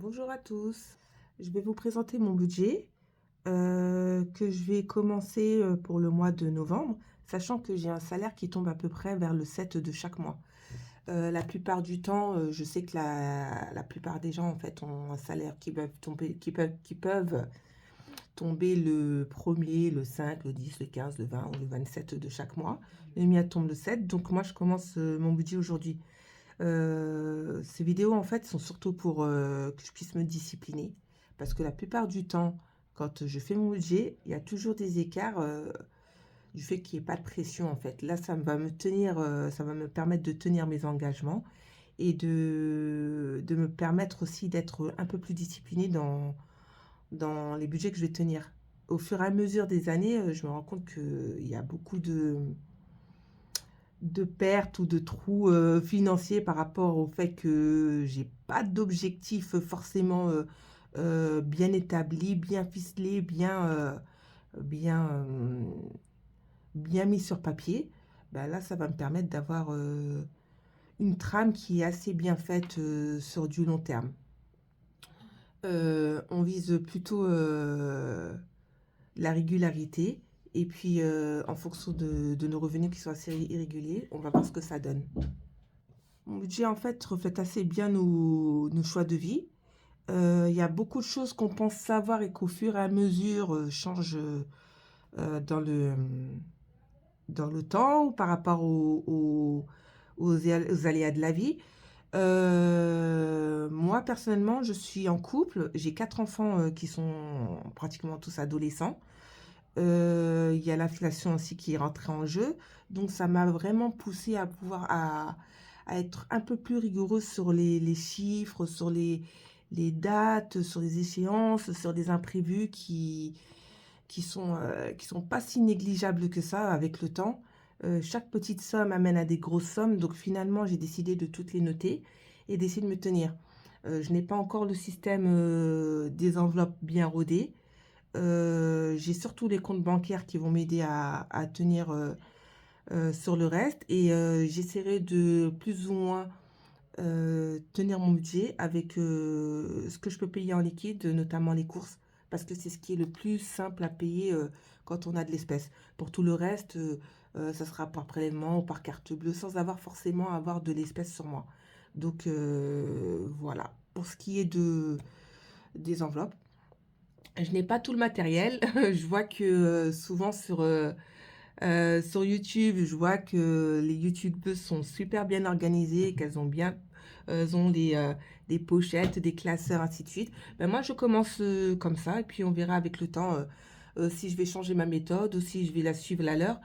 Bonjour à tous. Je vais vous présenter mon budget que je vais commencer pour le mois de novembre, sachant que j'ai un salaire qui tombe à peu près vers le 7 de chaque mois. La plupart du temps, je sais que la plupart des gens en fait ont un salaire qui peuvent tomber le premier, le 5, le 10, le 15, le 20 ou le 27 de chaque mois. Le mien tombe le 7, donc moi je commence mon budget aujourd'hui. Ces vidéos, en fait, sont surtout pour que je puisse me discipliner. Parce que la plupart du temps, quand je fais mon budget, il y a toujours des écarts du fait qu'il n'y ait pas de pression, en fait. Là, ça va me permettre de tenir mes engagements et de me permettre aussi d'être un peu plus disciplinée dans les budgets que je vais tenir. Au fur et à mesure des années, je me rends compte qu'il y a beaucoup de pertes ou de trous financiers par rapport au fait que j'ai pas d'objectif forcément bien établi, bien ficelé, bien, bien mis sur papier. Bah là, ça va me permettre d'avoir une trame qui est assez bien faite sur du long terme. On vise plutôt la régularité. Et puis, en fonction de nos revenus qui sont assez irréguliers, on va voir ce que ça donne. Mon budget, en fait, reflète assez bien nos choix de vie. Il y a beaucoup de choses qu'on pense savoir et qu'au fur et à mesure changent dans le temps ou par rapport aux aléas de la vie. Moi, personnellement, je suis en couple. J'ai 4 enfants qui sont pratiquement tous adolescents. Il y a l'inflation aussi qui est rentrée en jeu. Donc, ça m'a vraiment poussé à être un peu plus rigoureuse sur les chiffres, sur les dates, sur les échéances, sur des imprévus qui sont pas si négligeables que ça avec le temps. Chaque petite somme amène à des grosses sommes. Donc, finalement, j'ai décidé de toutes les noter et d'essayer de me tenir. Je n'ai pas encore le système des enveloppes bien rodées. J'ai surtout les comptes bancaires qui vont m'aider à tenir sur le reste et j'essaierai de plus ou moins tenir mon budget avec ce que je peux payer en liquide, notamment les courses, parce que c'est ce qui est le plus simple à payer quand on a de l'espèce. Pour tout le reste, ça sera par prélèvement ou par carte bleue, sans avoir forcément à avoir de l'espèce sur moi. Donc voilà. Pour ce qui est des enveloppes, je n'ai pas tout le matériel. Je vois que souvent sur YouTube, je vois que les YouTubeuses sont super bien organisées, qu'elles ont bien, elles ont des pochettes, des classeurs, ainsi de suite. Ben moi, je commence comme ça, et puis on verra avec le temps si je vais changer ma méthode ou si je vais la suivre la leur.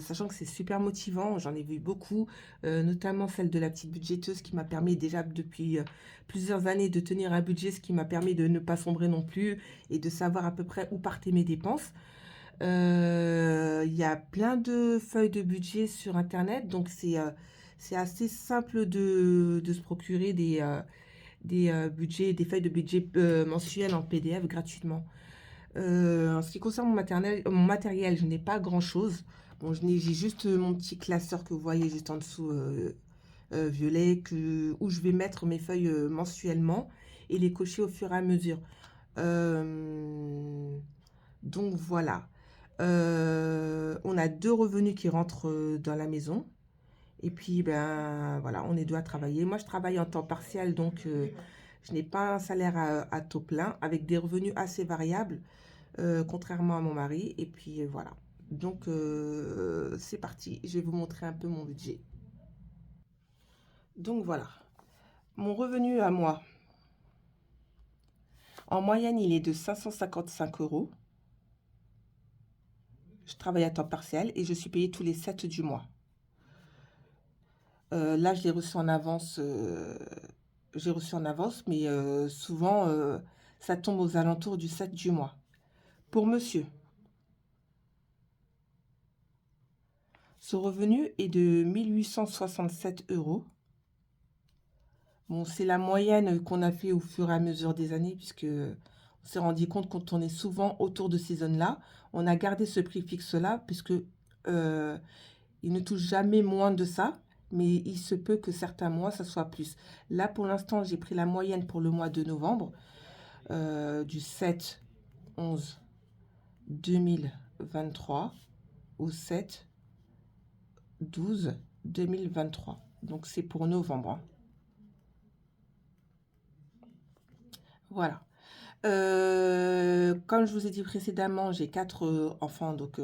Sachant que c'est super motivant, j'en ai vu beaucoup, notamment celle de la petite budgéteuse qui m'a permis déjà depuis plusieurs années de tenir un budget, ce qui m'a permis de ne pas sombrer non plus et de savoir à peu près où partaient mes dépenses. Il y a plein de feuilles de budget sur internet, donc c'est assez simple de se procurer des budgets, des feuilles de budget mensuelles en PDF gratuitement. En ce qui concerne mon matériel, je n'ai pas grand-chose. Bon, j'ai juste mon petit classeur que vous voyez juste en dessous, violet, où je vais mettre mes feuilles mensuellement et les cocher au fur et à mesure. Euh, donc voilà. On a 2 revenus qui rentrent dans la maison. Et puis, ben voilà, on est 2 à travailler. Moi, je travaille en temps partiel, donc je n'ai pas un salaire à taux plein, avec des revenus assez variables, contrairement à mon mari. Et puis voilà. Donc, c'est parti. Je vais vous montrer un peu mon budget. Donc voilà. Mon revenu à moi, en moyenne, il est de 555 euros. Je travaille à temps partiel et je suis payée tous les 7 du mois. Là, je l'ai reçu en avance. J'ai reçu en avance, mais souvent, ça tombe aux alentours du 7 du mois. Pour monsieur, ce revenu est de 1 867 euros. Bon, c'est la moyenne qu'on a fait au fur et à mesure des années, puisque on s'est rendu compte quand on est souvent autour de ces zones-là. On a gardé ce prix fixe-là, puisque il ne touche jamais moins de ça. mais il se peut que certains mois, ça soit plus. Là, pour l'instant, j'ai pris la moyenne pour le mois de novembre, du 7/11/2023 au 7/12/2023. Donc, c'est pour novembre, hein. Voilà. Comme je vous ai dit précédemment, j'ai 4 enfants, donc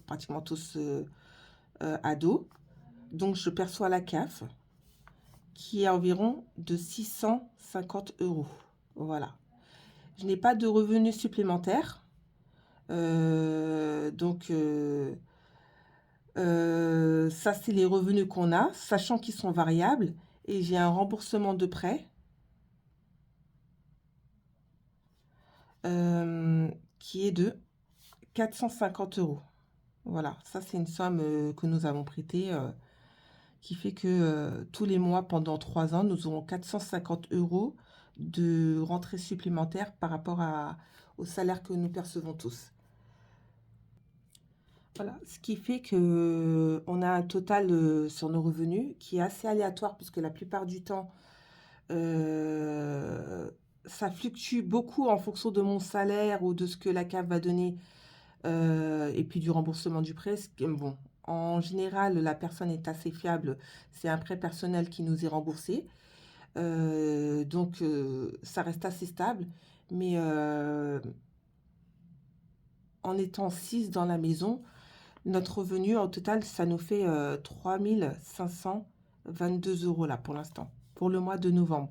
pratiquement tous ados. Donc, je perçois la CAF qui est environ de 650 €. Voilà. Je n'ai pas de revenus supplémentaires. Donc, ça, c'est les revenus qu'on a, sachant qu'ils sont variables. Et j'ai un remboursement de prêt qui est de 450 €. Voilà, ça, c'est une somme que nous avons prêtée, qui fait que tous les mois, pendant 3 ans, nous aurons 450 € de rentrée supplémentaire par rapport au salaire que nous percevons tous. Voilà, ce qui fait que on a un total sur nos revenus qui est assez aléatoire, puisque la plupart du temps, ça fluctue beaucoup en fonction de mon salaire ou de ce que la CAF va donner, et puis du remboursement du prêt. Bon, en général, la personne est assez fiable. C'est un prêt personnel qui nous est remboursé. Donc, ça reste assez stable. Mais en étant 6 dans la maison, notre revenu au total, ça nous fait 3 522 € là pour l'instant, pour le mois de novembre.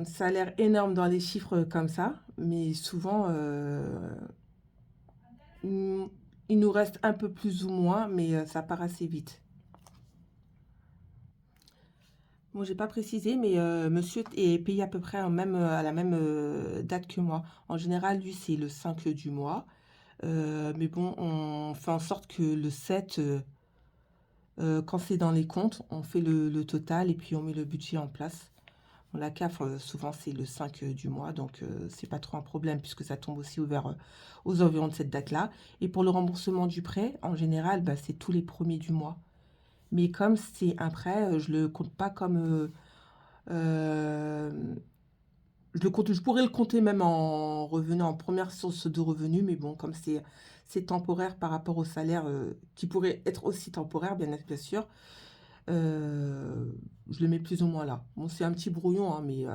Ça a l'air énorme dans les chiffres comme ça, mais souvent, il nous reste un peu plus ou moins, mais ça part assez vite. Bon, j'ai pas précisé, mais monsieur est payé à peu près à la même date que moi. En général, lui, c'est le 5 du mois. Mais bon, on fait en sorte que le 7, quand c'est dans les comptes, on fait le total et puis on met le budget en place. Bon, la CAF, souvent, c'est le 5 du mois, donc c'est pas trop un problème puisque ça tombe aussi aux environs de cette date-là. Et pour le remboursement du prêt, en général, bah, c'est tous les premiers du mois. Mais comme c'est un prêt, je le compte pas comme... je pourrais le compter même en revenant en première source de revenus, mais bon, comme c'est temporaire par rapport au salaire, qui pourrait être aussi temporaire, bien sûr, je le mets plus ou moins là. Bon, c'est un petit brouillon, hein, mais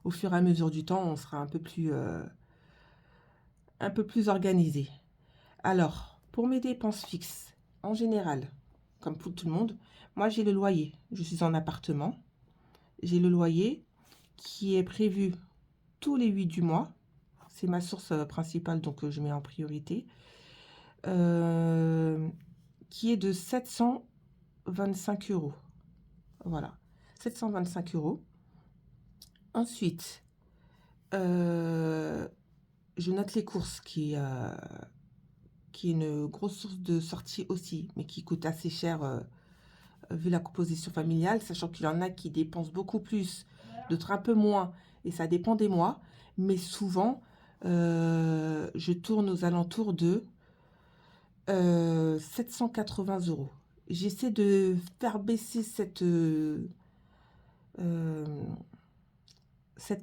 au fur et à mesure du temps, on sera un peu plus organisé. Alors, pour mes dépenses fixes, en général, comme pour tout le monde, moi j'ai le loyer. Je suis en appartement. J'ai le loyer qui est prévu tous les 8 du mois. C'est ma source principale, donc je mets en priorité. Qui est de 725 €. Voilà, 725 €. Ensuite, je note les courses, qui est une grosse source de sortie aussi, mais qui coûte assez cher vu la composition familiale, sachant qu'il y en a qui dépensent beaucoup plus, d'autres un peu moins, et ça dépend des mois. Mais souvent, je tourne aux alentours de 780 €. J'essaie de faire baisser cette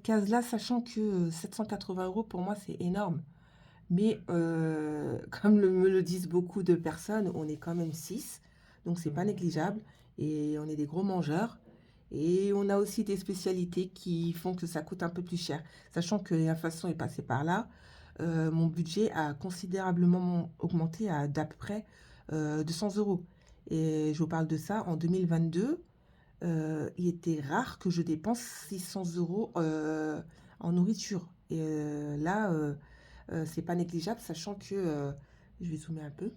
case-là, sachant que 780 € pour moi, c'est énorme. Mais comme me le disent beaucoup de personnes, on est quand même 6, donc c'est pas négligeable. Et on est des gros mangeurs. Et on a aussi des spécialités qui font que ça coûte un peu plus cher. Sachant que l'inflation est passée par là, mon budget a considérablement augmenté à d'à peu près 200 €. Et je vous parle de ça en 2022. Il était rare que je dépense 600 € en nourriture. Et là, c'est pas négligeable, sachant que, je vais zoomer un peu,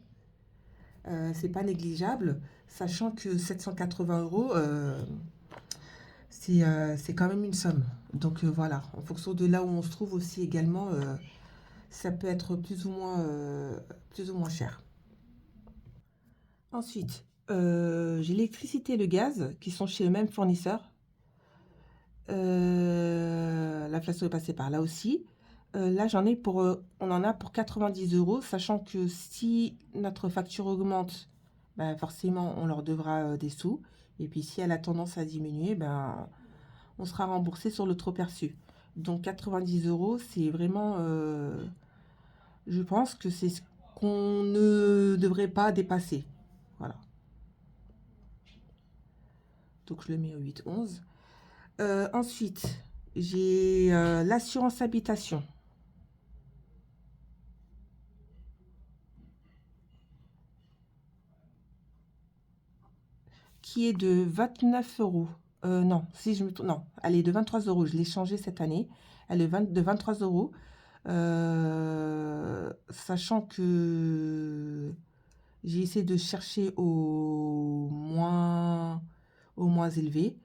c'est pas négligeable, sachant que 780 €, c'est quand même une somme. Donc voilà, en fonction de là où on se trouve aussi également, ça peut être plus ou moins cher. Ensuite, j'ai l'électricité et le gaz qui sont chez le même fournisseur. L'inflation est passée par là aussi. Là, on en a pour 90 euros, sachant que si notre facture augmente, ben, forcément, on leur devra des sous. Et puis, si elle a tendance à diminuer, ben, on sera remboursé sur le trop perçu. Donc, 90 euros, c'est vraiment, je pense que c'est ce qu'on ne devrait pas dépasser. Voilà. Donc, je le mets au 8-11. Ensuite, j'ai l'assurance habitation qui est de 29 euros. Non, si je me trompe, non, elle est de 23 euros. Je l'ai changée cette année. Elle est de 23 euros. Sachant que j'ai essayé de chercher au moins élevé.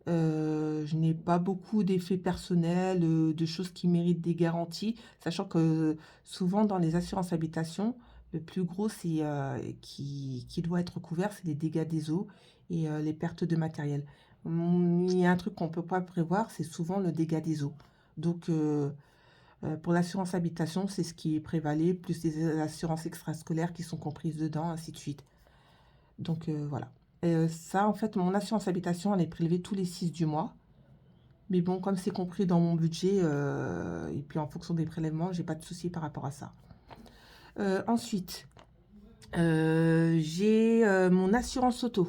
Je n'ai pas beaucoup d'effets personnels, de choses qui méritent des garanties, sachant que souvent dans les assurances habitation, le plus gros qui doit être couvert, c'est les dégâts des eaux et les pertes de matériel. Il y a un truc qu'on ne peut pas prévoir, c'est souvent le dégât des eaux. Donc pour l'assurance habitation, c'est ce qui est prévalé, plus les assurances extrascolaires qui sont comprises dedans, ainsi de suite. Donc voilà. Ça, en fait, mon assurance habitation, elle est prélevée tous les 6 du mois. Mais bon, comme c'est compris dans mon budget, et puis en fonction des prélèvements, j'ai pas de souci par rapport à ça. Ensuite, j'ai mon assurance auto.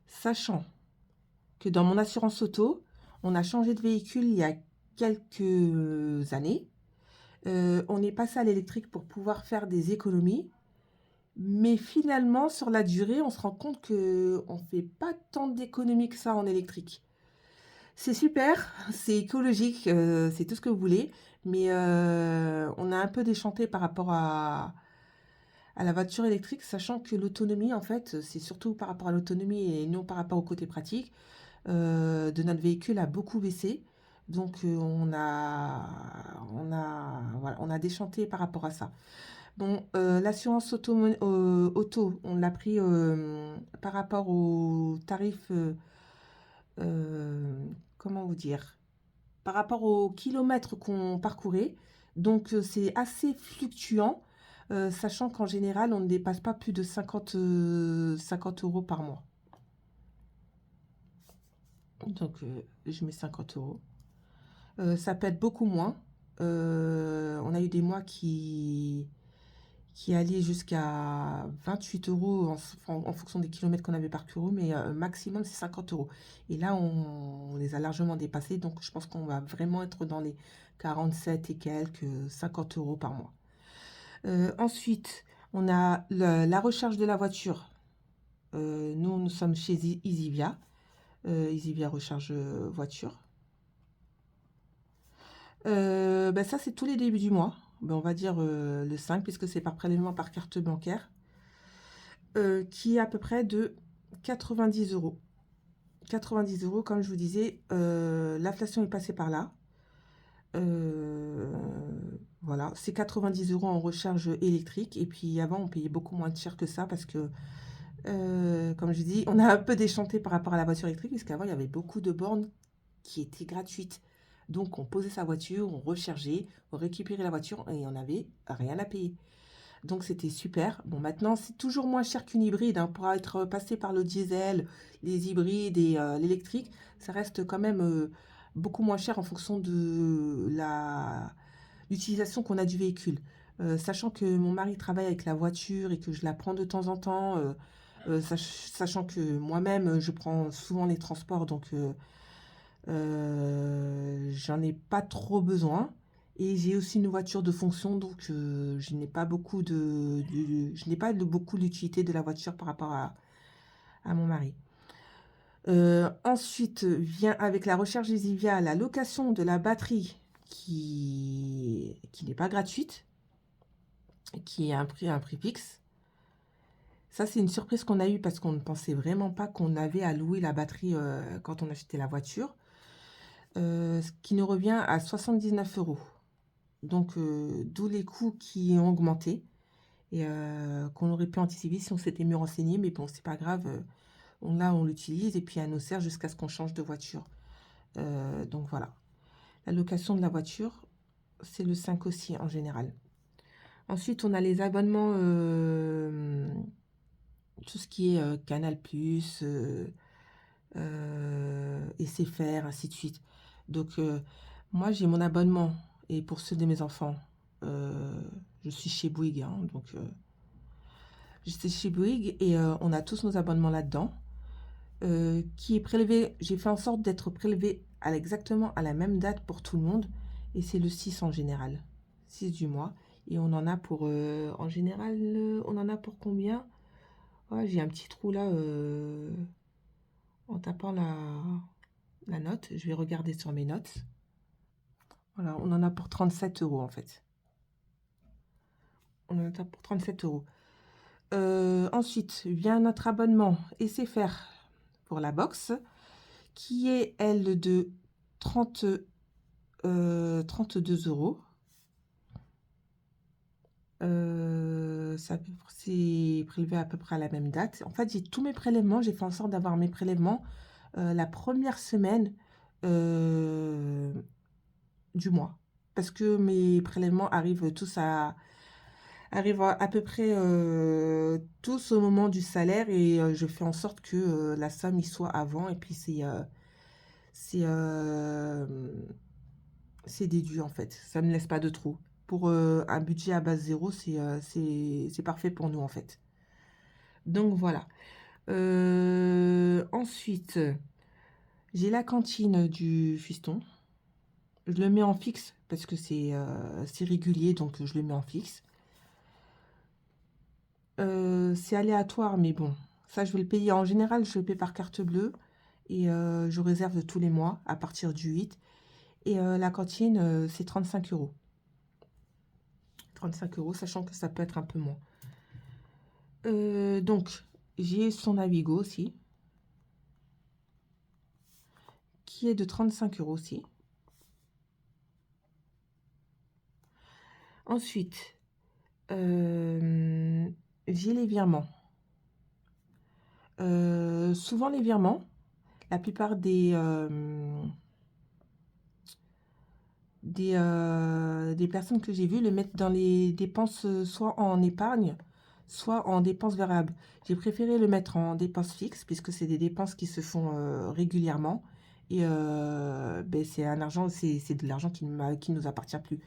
Sachant que dans mon assurance auto, on a changé de véhicule il y a quelques années. On est passé à l'électrique pour pouvoir faire des économies. Mais finalement, sur la durée, on se rend compte que on fait pas tant d'économies que ça en électrique. C'est super, c'est écologique, c'est tout ce que vous voulez, mais on a un peu déchanté par rapport à la voiture électrique, sachant que l'autonomie, en fait, c'est surtout par rapport à l'autonomie et non par rapport au côté pratique, de notre véhicule a beaucoup baissé. Donc voilà, on a déchanté par rapport à ça. Bon, l'assurance auto, on l'a pris par rapport au tarif, euh, comment vous dire, par rapport aux kilomètres qu'on parcourait. Donc c'est assez fluctuant, sachant qu'en général, on ne dépasse pas plus de 50 euros par mois. Donc je mets 50 euros. Ça peut être beaucoup moins. On a eu des mois qui allait jusqu'à 28 euros en fonction des kilomètres qu'on avait parcourus, mais maximum c'est 50 euros. Et là, on les a largement dépassés, donc je pense qu'on va vraiment être dans les 47 et quelques, 50 euros par mois. Ensuite, on a la recharge de la voiture. Nous sommes chez Easyvia. Easyvia recharge voiture. Ben ça, c'est tous les débuts du mois. Ben, on va dire le 5, puisque c'est par prélèvement par carte bancaire. Qui est à peu près de 90 euros. 90 euros, comme je vous disais, l'inflation est passée par là. Voilà, c'est 90 euros en recharge électrique. Et puis avant, on payait beaucoup moins de cher que ça parce que, comme je dis, on a un peu déchanté par rapport à la voiture électrique, puisqu'avant, il y avait beaucoup de bornes qui étaient gratuites. Donc, on posait sa voiture, on rechargeait, on récupérait la voiture et on n'avait rien à payer. Donc c'était super. Bon, maintenant, c'est toujours moins cher qu'une hybride, hein. Pour être passé par le diesel, les hybrides et l'électrique, ça reste quand même beaucoup moins cher en fonction de l'utilisation qu'on a du véhicule. Sachant que mon mari travaille avec la voiture et que je la prends de temps en temps, sachant que moi-même, je prends souvent les transports, donc j'en ai pas trop besoin. Et j'ai aussi une voiture de fonction, donc je n'ai pas beaucoup je n'ai pas beaucoup l'utilité de la voiture par rapport à mon mari. Ensuite vient avec la recharge Easivia la location de la batterie qui n'est pas gratuite, qui est un prix fixe. Ça, c'est une surprise qu'on a eue parce qu'on ne pensait vraiment pas qu'on avait à louer la batterie quand on achetait la voiture. Ce qui nous revient à 79 euros. Donc, d'où les coûts qui ont augmenté et qu'on aurait pu anticiper si on s'était mieux renseigné. Mais bon, c'est pas grave. On l'utilise et puis elle nous sert jusqu'à ce qu'on change de voiture. Donc voilà. La location de la voiture, c'est le 5 aussi en général. Ensuite, on a les abonnements, tout ce qui est Canal+, SFR, ainsi de suite. Donc, moi, j'ai mon abonnement. Et pour ceux de mes enfants, je suis chez Bouygues. Hein, donc, je suis chez Bouygues et on a tous nos abonnements là-dedans. Qui est prélevé, j'ai fait en sorte d'être prélevé exactement à la même date pour tout le monde. Et c'est le 6 en général. 6 du mois. Et on en a pour, en général, on en a pour combien? Ouais, j'ai un petit trou là en tapant la note. Je vais regarder sur mes notes. Voilà, on en a pour 37 € en fait. On en a pour 37 €. Ensuite, vient notre abonnement SFR pour la box, qui est, elle, de 32 €. C'est prélevé à peu près à la même date. En fait, j'ai tous mes prélèvements. J'ai fait en sorte d'avoir mes prélèvements la première semaine du mois. Parce que mes prélèvements arrivent à peu près tous au moment du salaire et je fais en sorte que la somme y soit avant et puis c'est déduit en fait. Ça ne me laisse pas de trou. Pour un budget à base zéro, c'est parfait pour nous en fait. Donc voilà. Ensuite, j'ai la cantine du fiston. Je le mets en fixe parce que c'est régulier, donc je le mets en fixe. C'est aléatoire, mais bon, ça je vais le payer. En général, je le paie par carte bleue et je réserve tous les mois à partir du 8. Et la cantine, c'est 35 €. 35 €, sachant que ça peut être un peu moins. Donc, j'ai son Navigo aussi, qui est de 35 € aussi. Ensuite, j'ai les virements. Souvent les virements, la plupart des personnes que j'ai vues le mettent dans les dépenses, soit en épargne, soit en dépenses variables. J'ai préféré le mettre en dépenses fixes, puisque c'est des dépenses qui se font régulièrement. Et ben, c'est de l'argent qui ne nous appartient plus.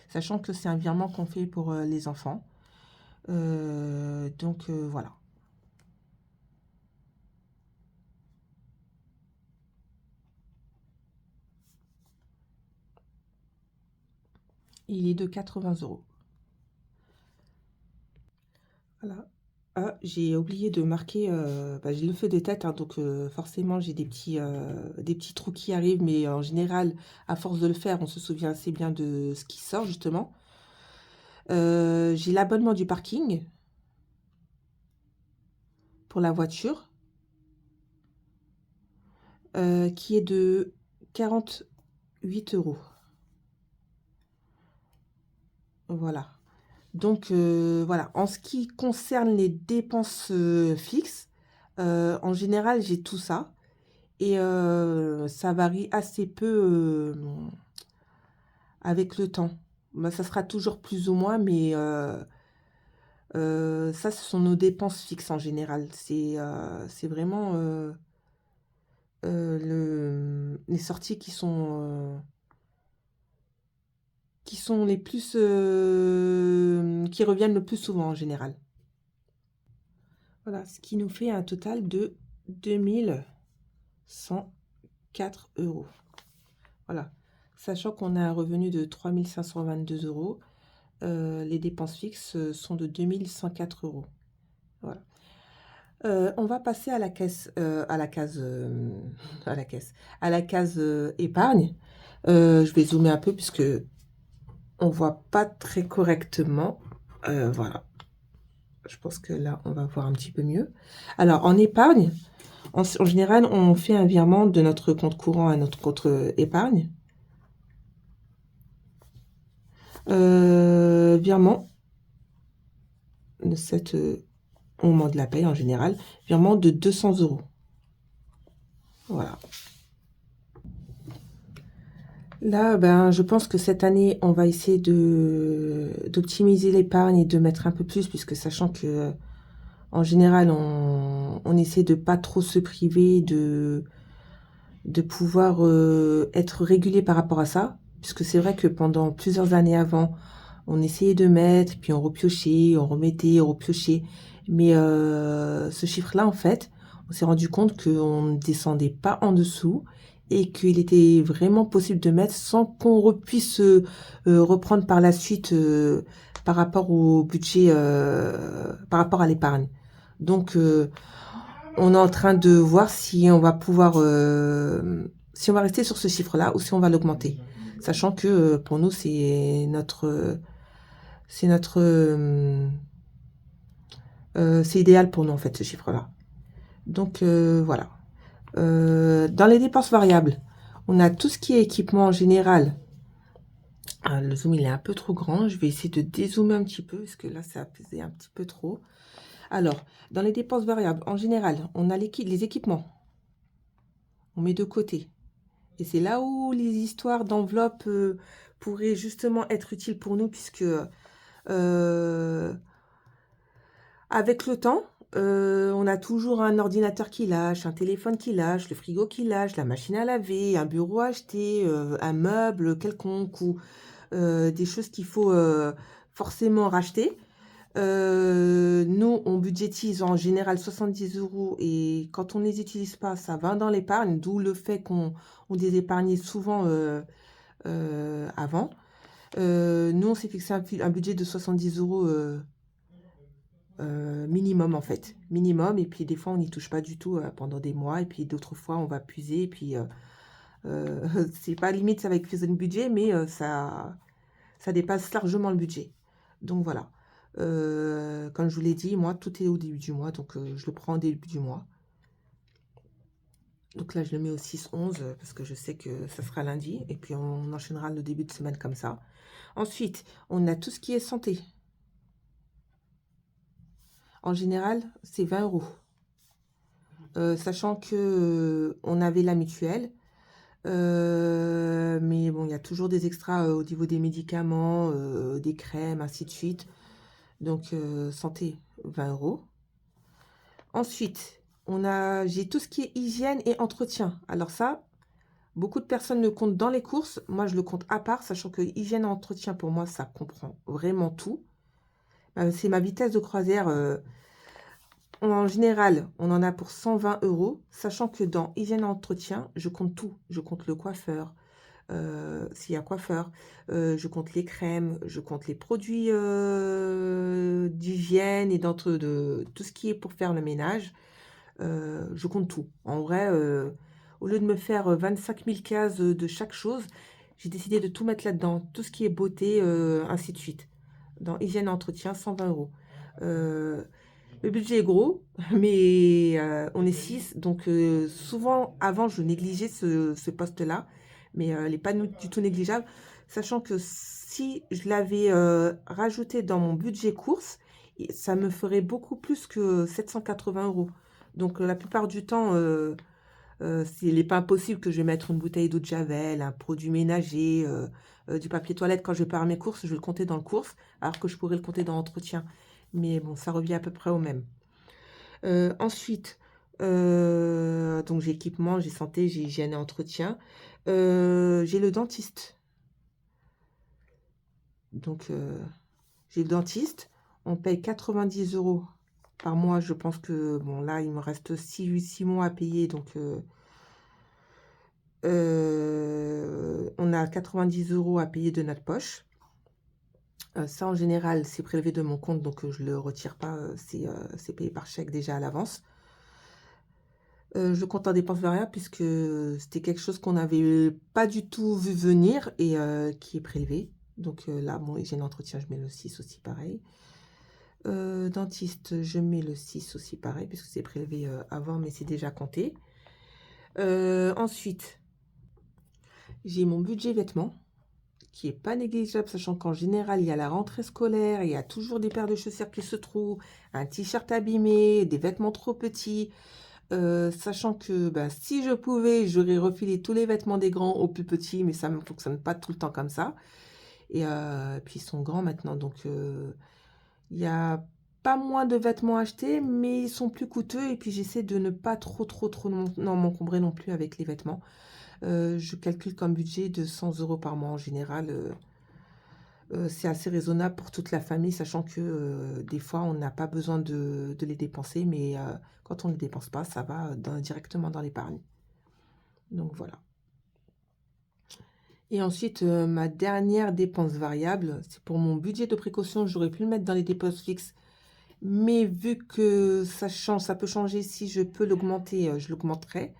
Sachant que c'est un virement qu'on fait pour les enfants. Donc voilà. Il est de 80 €. Voilà. Ah, j'ai oublié de marquer, bah, j'ai le feu de tête, hein, donc forcément j'ai des petits trous qui arrivent, mais en général, à force de le faire, on se souvient assez bien de ce qui sort justement. J'ai l'abonnement du parking pour la voiture, qui est de 48 €. Voilà. Donc voilà, en ce qui concerne les dépenses fixes, en général, j'ai tout ça. Et ça varie assez peu avec le temps. Bah, ça sera toujours plus ou moins, mais ça, ce sont nos dépenses fixes en général. C'est vraiment les sorties qui sont les plus, qui reviennent le plus souvent en général. Voilà, ce qui nous fait un total de 2104 €. Voilà, sachant qu'on a un revenu de 3522 €, les dépenses fixes sont de 2104 €. Voilà. On va passer à la caisse, à la case, à la caisse, à la case épargne. Je vais zoomer un peu puisque on voit pas très correctement. Voilà. Je pense que là, on va voir un petit peu mieux. Alors, en épargne, en général, on fait un virement de notre compte courant à notre compte épargne. Virement au moment de la paye en général, virement de 200 €. Voilà. Là, ben, je pense que cette année, on va essayer d'optimiser l'épargne et de mettre un peu plus, puisque sachant que en général, on essaie de pas trop se priver, de pouvoir être régulier par rapport à ça, puisque c'est vrai que pendant plusieurs années avant, on essayait de mettre, puis on repiochait, on remettait, on repiochait. Mais ce chiffre-là, en fait, on s'est rendu compte qu'on ne descendait pas en dessous et qu'il était vraiment possible de mettre sans qu'on puisse reprendre par la suite par rapport au budget, par rapport à l'épargne. Donc, on est en train de voir si on va pouvoir, si on va rester sur ce chiffre-là ou si on va l'augmenter. Sachant que pour nous, c'est idéal pour nous en fait ce chiffre-là. Donc voilà. Dans les dépenses variables, on a tout ce qui est équipement en général. Ah, le zoom il est un peu trop grand. Je vais essayer de dézoomer un petit peu parce que là ça a pesé un petit peu trop. Alors, dans les dépenses variables, en général, on a les équipements. On met de côté. Et c'est là où les histoires d'enveloppe pourraient justement être utiles pour nous, puisque euh, avec le temps, on a toujours un ordinateur qui lâche, un téléphone qui lâche, le frigo qui lâche, la machine à laver, un bureau acheté, un meuble quelconque ou des choses qu'il faut forcément racheter. Nous, on budgétise en général 70 € et quand on ne les utilise pas, ça va dans l'épargne, d'où le fait qu'on les épargnait souvent avant. Nous, on s'est fixé un budget de 70 € minimum en fait. Minimum, et puis des fois, on n'y touche pas du tout pendant des mois, et puis d'autres fois, on va puiser, et puis c'est pas limite, ça va épuiser le budget, mais ça dépasse largement le budget. Donc voilà. Comme je vous l'ai dit, moi, tout est au début du mois, donc je le prends au début du mois. Donc là, je le mets au 6-11 parce que je sais que ça sera lundi, et puis on enchaînera le début de semaine comme ça. Ensuite, on a tout ce qui est santé. En général, c'est 20 €. Sachant que on avait la mutuelle, mais bon, il y a toujours des extras au niveau des médicaments, des crèmes, ainsi de suite. Donc, santé, 20 €. Ensuite, j'ai tout ce qui est hygiène et entretien. Alors ça, beaucoup de personnes le comptent dans les courses. Moi, je le compte à part, sachant que hygiène et entretien, pour moi, ça comprend vraiment tout. C'est ma vitesse de croisière. En général, on en a pour 120 €, sachant que dans hygiène et entretien, je compte tout. Je compte le coiffeur, s'il y a coiffeur, je compte les crèmes, je compte les produits d'hygiène et de tout ce qui est pour faire le ménage. Je compte tout. En vrai, au lieu de me faire 25 000 cases de chaque chose, j'ai décidé de tout mettre là-dedans. Tout ce qui est beauté, ainsi de suite. Dans hygiène et entretien, 120 €. Euh, le budget est gros, mais on est 6. Donc souvent, avant, je négligeais ce poste-là. Mais il n'est pas du tout négligeable. Sachant que si je l'avais rajouté dans mon budget course, ça me ferait beaucoup plus que 780 €. Donc la plupart du temps, il n'est pas impossible que je vais mettre une bouteille d'eau de Javel, un produit ménager, du papier toilette. Quand je vais faire mes courses, je vais le compter dans le course, alors que je pourrais le compter dans l'entretien. Mais bon, ça revient à peu près au même. Ensuite, donc j'ai équipement, j'ai santé, j'ai hygiène et entretien. J'ai le dentiste. Donc, j'ai le dentiste. On paye 90 € par mois. Je pense que, bon, là, il me reste 6 mois à payer. Donc, on a 90 € à payer de notre poche. Ça, en général, c'est prélevé de mon compte, donc je ne le retire pas. C'est payé par chèque déjà à l'avance. Je compte en dépenses variables puisque c'était quelque chose qu'on n'avait pas du tout vu venir et qui est prélevé. Donc là, bon, hygiène entretien, je mets le 6 aussi pareil. Dentiste, je mets le 6 aussi pareil puisque c'est prélevé avant, mais c'est déjà compté. Ensuite, j'ai mon budget vêtements qui est pas négligeable, sachant qu'en général, il y a la rentrée scolaire, il y a toujours des paires de chaussures qui se trouvent, un t-shirt abîmé, des vêtements trop petits. Sachant que bah, si je pouvais, j'aurais refilé tous les vêtements des grands aux plus petits, mais ça ne fonctionne pas tout le temps comme ça. Et puis ils sont grands maintenant, donc il y a pas moins de vêtements achetés, mais ils sont plus coûteux. Et puis j'essaie de ne pas trop non, m'encombrer non plus avec les vêtements. Je calcule comme budget de 100 euros par mois en général. C'est assez raisonnable pour toute la famille, sachant que des fois, on n'a pas besoin de les dépenser, mais quand on ne les dépense pas, ça va directement dans l'épargne. Donc voilà. Et ensuite, ma dernière dépense variable, c'est pour mon budget de précaution. J'aurais pu le mettre dans les dépenses fixes, mais vu que ça change, ça peut changer, si je peux l'augmenter, je l'augmenterai.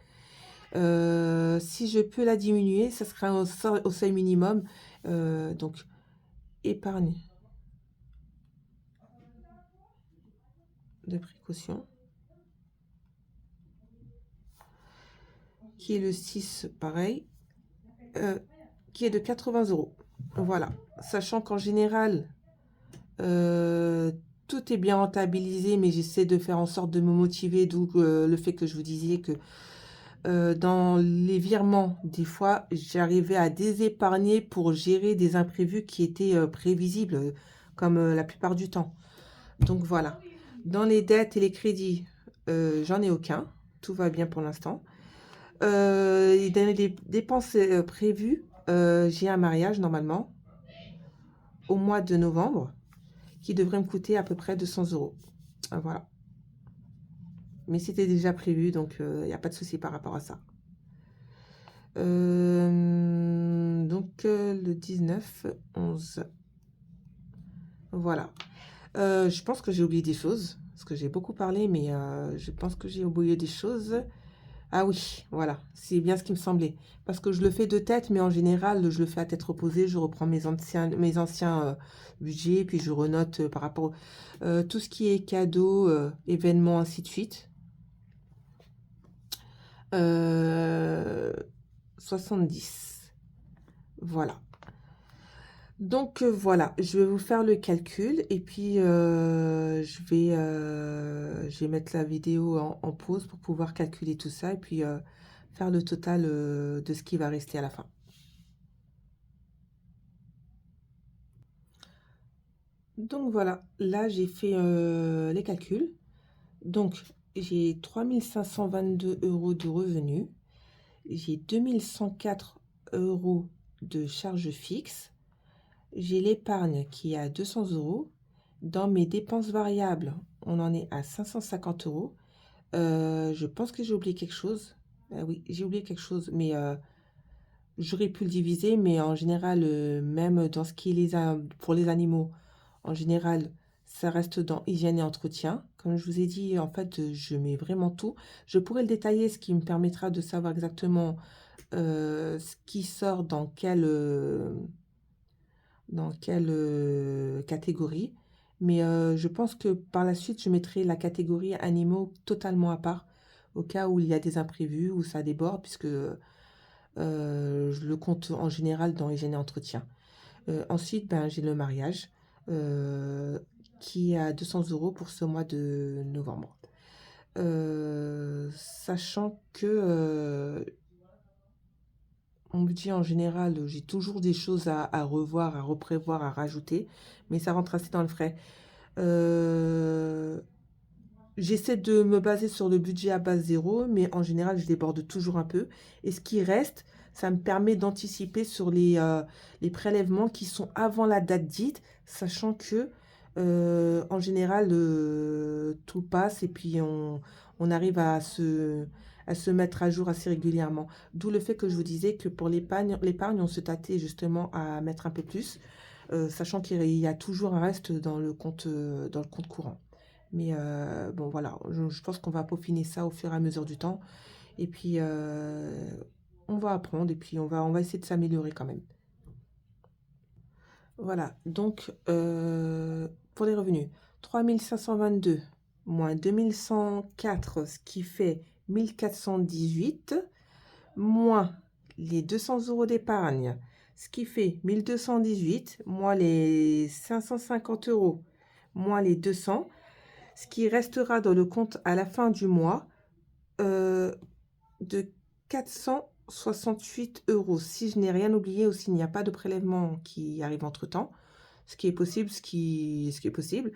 Si je peux la diminuer, ça sera au seuil minimum. Donc, épargne de précaution, qui est le 6, pareil, qui est de 80 euros. Voilà, sachant qu'en général, tout est bien rentabilisé, mais j'essaie de faire en sorte de me motiver, d'où le fait que je vous disais que dans les virements, des fois, j'arrivais à désépargner pour gérer des imprévus qui étaient prévisibles, comme la plupart du temps. Donc voilà, dans les dettes et les crédits, j'en ai aucun, tout va bien pour l'instant. Et dans les dépenses prévues, j'ai un mariage normalement au mois de novembre qui devrait me coûter à peu près 200 euros. Voilà. Mais c'était déjà prévu, donc il n'y a pas de souci par rapport à ça. Donc le 19, 11. Voilà. Je pense que j'ai oublié des choses, parce que j'ai beaucoup parlé, mais je pense que j'ai oublié des choses. Ah oui, voilà, c'est bien ce qui me semblait. Parce que je le fais de tête, mais en général, je le fais à tête reposée. Je reprends mes anciens budgets, puis je renote par rapport à tout ce qui est cadeaux, événements, ainsi de suite. 70. Voilà. Donc voilà, je vais vous faire le calcul et puis je vais mettre la vidéo en pause pour pouvoir calculer tout ça et puis faire le total de ce qui va rester à la fin. Donc voilà, là j'ai fait les calculs. Donc j'ai 3522 euros de revenus, j'ai 2104 euros de charges fixes. J'ai l'épargne qui est à 200 euros. Dans mes dépenses variables, on en est à 550 euros. Je pense que j'ai oublié quelque chose. Oui, j'ai oublié quelque chose, mais j'aurais pu le diviser. Mais en général, même dans ce qui est pour les animaux, en général, ça reste dans hygiène et entretien. Comme je vous ai dit, en fait, je mets vraiment tout. Je pourrais le détailler, ce qui me permettra de savoir exactement ce qui sort dans quelle catégorie. Mais je pense que par la suite, je mettrai la catégorie animaux totalement à part, au cas où il y a des imprévus, ou ça déborde, puisque je le compte en général dans hygiène et entretien. Ensuite, ben, j'ai le mariage, qui est à 200 euros pour ce mois de novembre. Sachant que mon budget en général, j'ai toujours des choses à revoir, à reprévoir, à rajouter, mais ça rentre assez dans le frais. J'essaie de me baser sur le budget à base zéro, mais en général, je déborde toujours un peu. Et ce qui reste, ça me permet d'anticiper sur les prélèvements qui sont avant la date dite, sachant que en général, tout passe et puis on arrive à se mettre à jour assez régulièrement. D'où le fait que je vous disais que pour l'épargne, on se tâtait justement à mettre un peu plus, sachant qu'il y a toujours un reste dans le compte courant. Mais bon, voilà, je pense qu'on va peaufiner ça au fur et à mesure du temps. Et puis, on va apprendre et puis on va essayer de s'améliorer quand même. Voilà, donc pour les revenus, 3522 moins 2104, ce qui fait 1418, moins les 200 euros d'épargne, ce qui fait 1218, moins les 550 euros, moins les 200, ce qui restera dans le compte à la fin du mois, de 468 €, si je n'ai rien oublié ou s'il n'y a pas de prélèvement qui arrive entre-temps, ce qui est possible, ce qui est possible.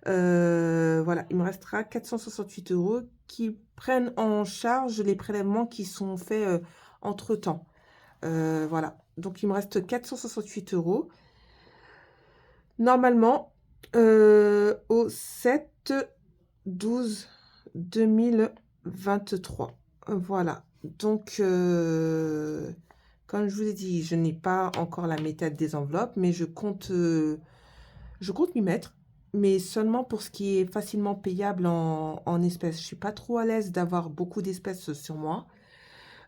Voilà, il me restera 468 € qui prennent en charge les prélèvements qui sont faits, entre-temps. Voilà, donc il me reste 468 €. Normalement, au 7/12/2023. Voilà, donc comme je vous ai dit, je n'ai pas encore la méthode des enveloppes, mais je compte m'y mettre, mais seulement pour ce qui est facilement payable en espèces. Je suis pas trop à l'aise d'avoir beaucoup d'espèces sur moi,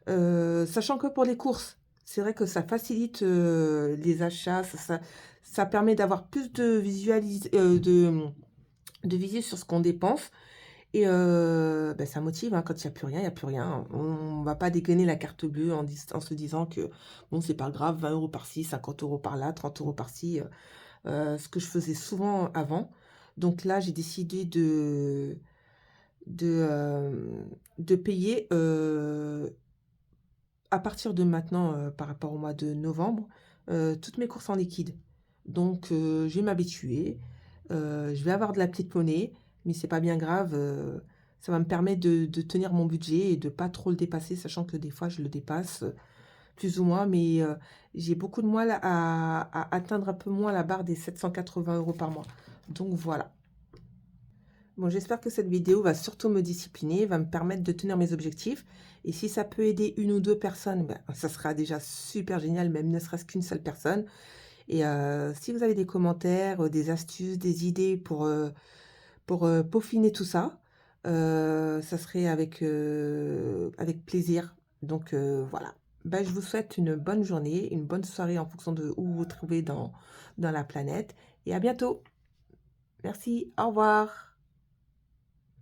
sachant que pour les courses, c'est vrai que ça facilite, les achats, ça permet d'avoir plus de visu sur ce qu'on dépense et bah, ça motive, hein, quand il y a plus rien, il y a plus rien. On va pas dégainer la carte bleue en se disant que bon, c'est pas grave, 20 € par-ci, 50 € par-là, 30 € par-ci, ce que je faisais souvent avant. Donc là, j'ai décidé de, de payer, à partir de maintenant, par rapport au mois de novembre, toutes mes courses en liquide. Donc je vais m'habituer, je vais avoir de la petite monnaie, mais c'est pas bien grave, ça va me permettre de tenir mon budget et de pas trop le dépasser, sachant que des fois je le dépasse, plus ou moins, mais j'ai beaucoup de mal à atteindre un peu moins la barre des 780 € par mois. Donc voilà. Bon, j'espère que cette vidéo va surtout me discipliner, va me permettre de tenir mes objectifs. Et si ça peut aider une ou deux personnes, ben, ça sera déjà super génial, même ne serait-ce qu'une seule personne. Et si vous avez des commentaires, des astuces, des idées pour peaufiner tout ça, ça serait avec plaisir. Donc voilà. Ben, je vous souhaite une bonne journée, une bonne soirée en fonction de où vous vous trouvez dans la planète. Et à bientôt. Merci, au revoir.